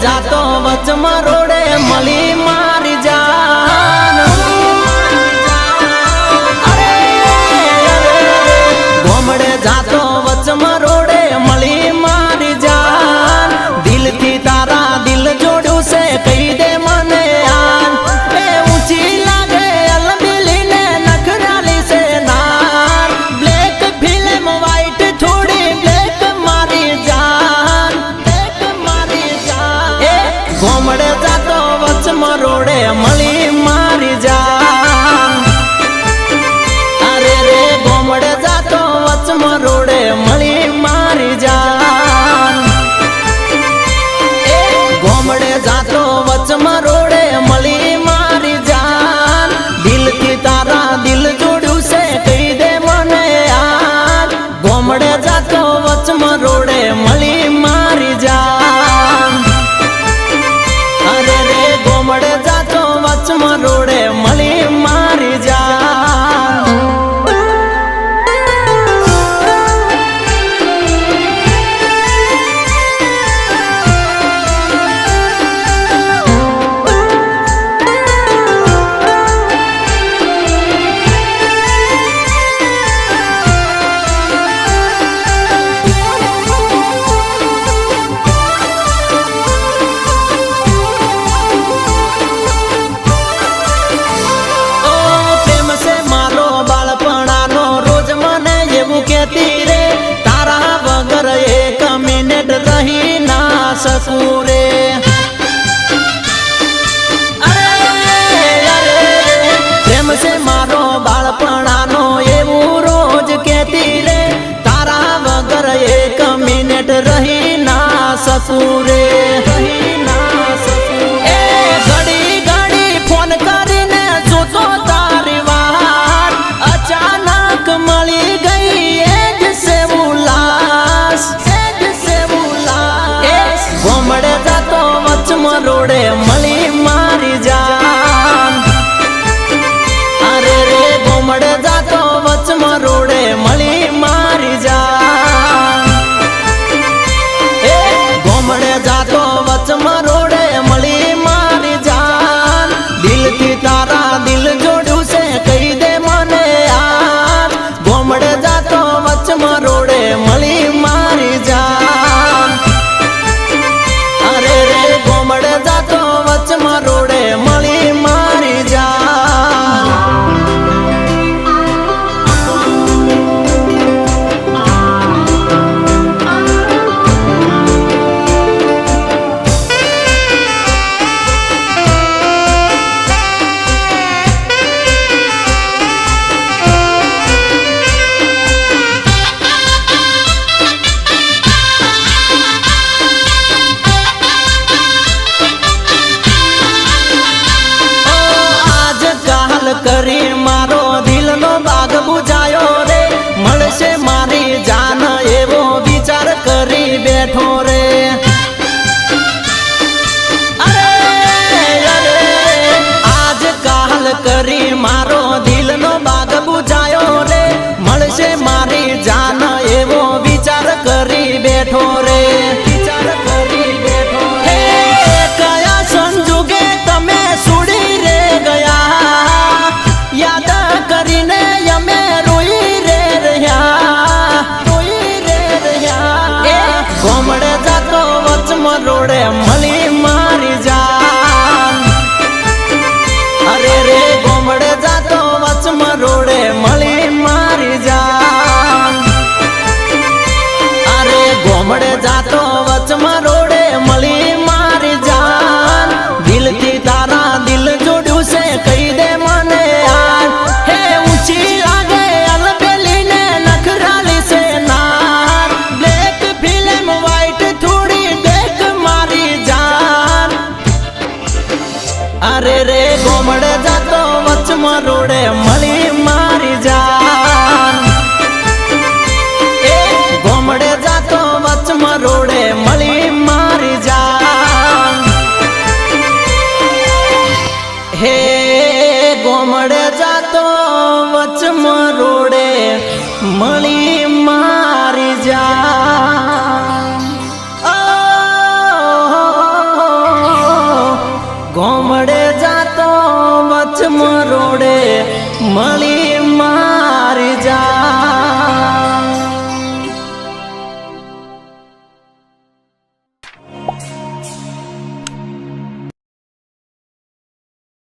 जातो वचमा रोडे मली मारी जान। अरे गोमड़े जातो वचमा रोडे मली मारी जान। दिल थी तारा दिल जोड़ू से कही दे मने आन। ए ऊंची लागे अलबिली ने नखराली से नार। ब्लैक फिल्म वाइट थोड़ी ब्लैक मारी जान। ब्लैक मारी जान। ए गोमड़े जातो वचमा रोडे मली मारी जान। अरे रे गोमड़े जातो वचमा रोडे मली मारी जान। ए गोमड़े जातो वचमा रोडे मली मारी जान। दिल की तारा दिल जोड़ू से कही दे मने यार। गोमड़े जातो वचमा रोडे मली मारी जान। अरे रे गोमड़े जातो वचमा रोडे मली मारी जान। सकूरे अरे प्रेम से मारो बाळपणानो एवं रोज कहती रे। तारा वगर एक मिनिट रही ना सकूरे। ए घड़ी घड़ी फोन करीने जोतो तारी वार। अचानक मળી गई एज से उल्लास। गोमड़े जातो वचमा रोडे मली मारी जान। अरे रे गोमड़े जातो वचमा रोडे मली मारी जान। ए गोमड़े जातो वचमा रोडे मली मारी जान। दिल की तारा दिल जोड़ू से कही दे मने यार। गोमड़े जातो वचमा रोडे मली मारी जान। अरे रे गोमड़े जातो वचमा रोडे मली मारी जान। करी मारो दिल नो बाग बुझायो रे। मळशे मारी जान एवो विचार करी बैठो रे। अरे अरे आज काल करी मारो दिल नो बाग बुझायो रे। मळशे मारी जान एवो विचार करी बैठो रे। विचार करी बैठो रे। कया संजोगे तमे सुड़ी रे गया। याद करीने यमे रोई रे रह्या। रोई रे रह्या। ए गोमड़े जातो वचमा रोडे मली मारी जान। अरे रे गोमड़े जातो वचमा रोडे मली मारी जान। अरे गोमड़े जातो वचमा रोडे मली मारी जान। दिल थी तारा दिल जोड़ू से कही दे मने यार। हे ऊंची लागे अलबेली ने नखराली से नार। ब्लैक फिल्म वाइट थोड़ी ब्लैक मारी जान। अरे रे गोमड़े जातो वचमा रोडे मली मारी जान। ए गोमड़े जातो वचमा रोडे मली मारी जान। हे गोमड़े जातो वचमा रोडे मली मारी जान। ओ મળી